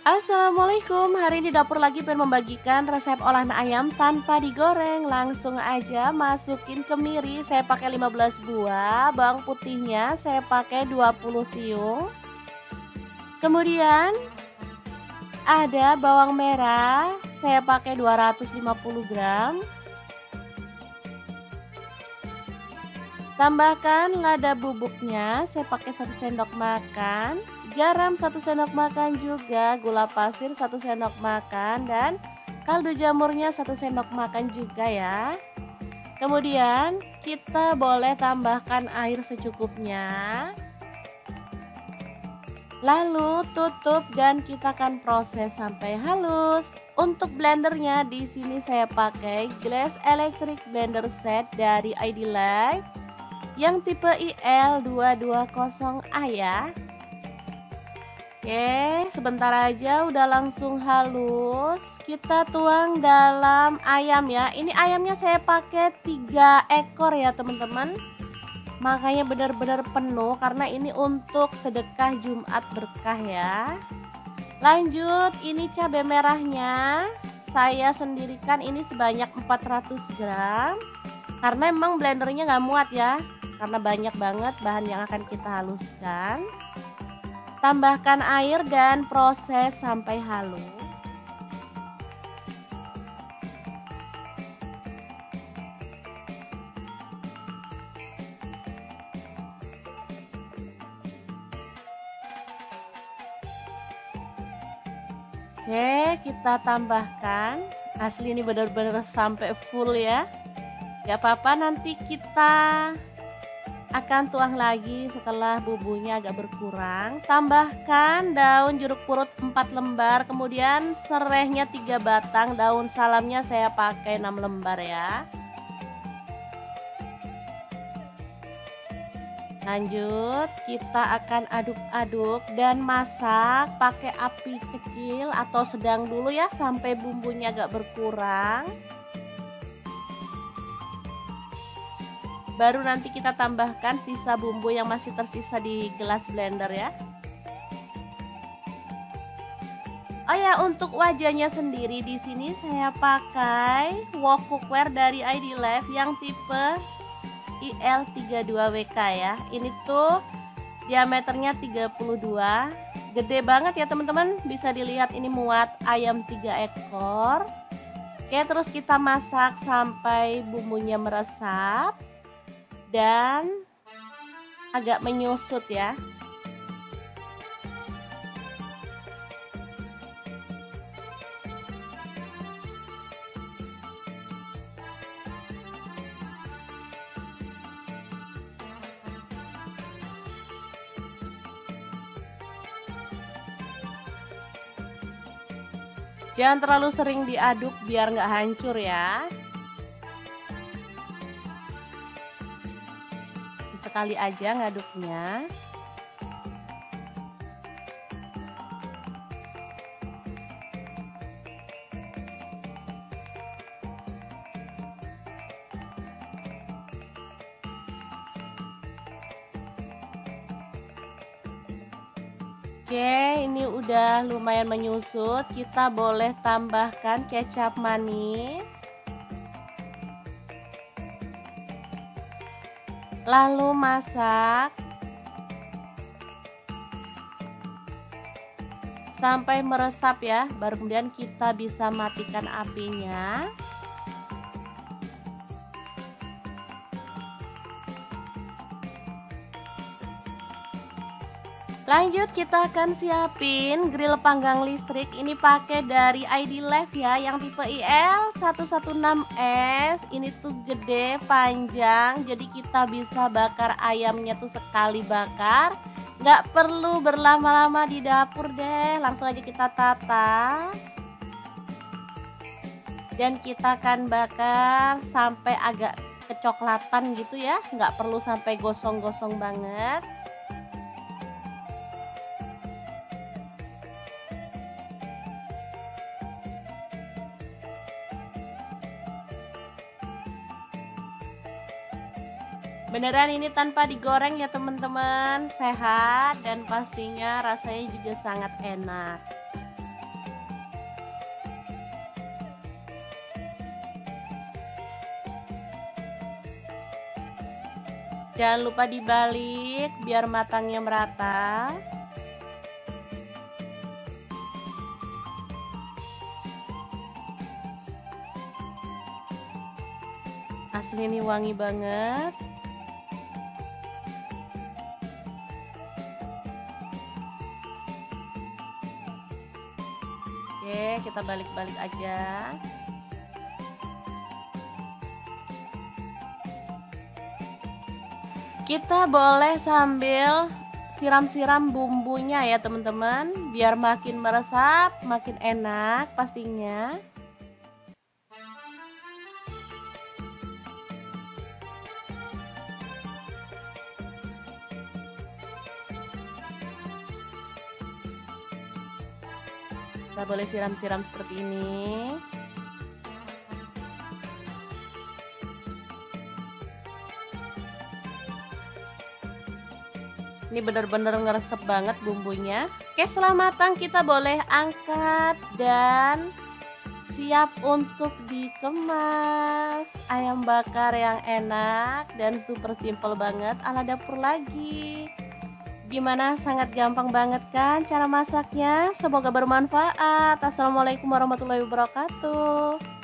Assalamualaikum, hari ini dapur lagi pengen membagikan resep olahan ayam tanpa digoreng. Langsung aja masukin kemiri, saya pakai 15 buah, bawang putihnya saya pakai 20 siung. Kemudian ada bawang merah, saya pakai 250 gram. Tambahkan lada bubuknya, saya pakai 1 sendok makan, garam 1 sendok makan juga, gula pasir 1 sendok makan, dan kaldu jamurnya 1 sendok makan juga ya. Kemudian kita boleh tambahkan air secukupnya. Lalu tutup dan kita akan proses sampai halus. Untuk blendernya di sini saya pakai Glass Electric Blender Set dari ID Life yang tipe IL220A ya. Oke, sebentar aja udah langsung halus. Kita tuang dalam ayam ya. Ini ayamnya saya pakai 3 ekor ya teman-teman. Makanya benar-benar penuh karena ini untuk sedekah Jumat berkah ya. Lanjut, ini cabai merahnya saya sendirikan ini sebanyak 400 gram. Karena emang blendernya nggak muat ya, karena banyak banget bahan yang akan kita haluskan. Tambahkan air dan proses sampai halus. Oke, kita tambahkan. Asli ini benar-benar sampai full ya. Gak apa-apa, nanti kita akan tuang lagi setelah bumbunya agak berkurang. Tambahkan daun jeruk purut 4 lembar, kemudian serehnya 3 batang, daun salamnya saya pakai 6 lembar ya. Lanjut, kita akan aduk-aduk dan masak pakai api kecil atau sedang dulu ya sampai bumbunya agak berkurang. Baru nanti kita tambahkan sisa bumbu yang masih tersisa di gelas blender ya. Oh ya, untuk wajahnya sendiri di sini saya pakai wok cookware dari ID Life yang tipe IL32WK ya. Ini tuh diameternya 32, gede banget ya teman-teman. Bisa dilihat ini muat ayam 3 ekor. Oke, terus kita masak sampai bumbunya meresap dan agak menyusut ya. Jangan terlalu sering diaduk biar nggak hancur ya. Sesekali aja ngaduknya. Oke, ini udah lumayan menyusut. Kita boleh tambahkan kecap manis. Lalu masak sampai meresap ya. Baru kemudian kita bisa matikan apinya. Lanjut, kita akan siapin grill panggang listrik. Ini pakai dari ID Life ya, yang tipe IL116S. Ini tuh gede, panjang, jadi kita bisa bakar ayamnya tuh sekali bakar. Nggak perlu berlama-lama di dapur deh, langsung aja kita tata. Dan kita akan bakar sampai agak kecoklatan gitu ya, nggak perlu sampai gosong-gosong banget. Beneran ini tanpa digoreng ya teman-teman, sehat dan pastinya rasanya juga sangat enak. Jangan lupa dibalik biar matangnya merata. Asli ini wangi banget. Oke, kita balik-balik aja. Kita boleh sambil siram-siram bumbunya ya teman-teman, biar makin meresap, makin enak pastinya. Kita boleh siram-siram seperti ini. Ini bener-bener ngeresep banget bumbunya. Oke, setelah matang kita boleh angkat dan siap untuk dikemas. Ayam bakar yang enak dan super simple banget ala dapur lagi. Gimana, sangat gampang banget kan cara masaknya? Semoga bermanfaat. Assalamualaikum warahmatullahi wabarakatuh.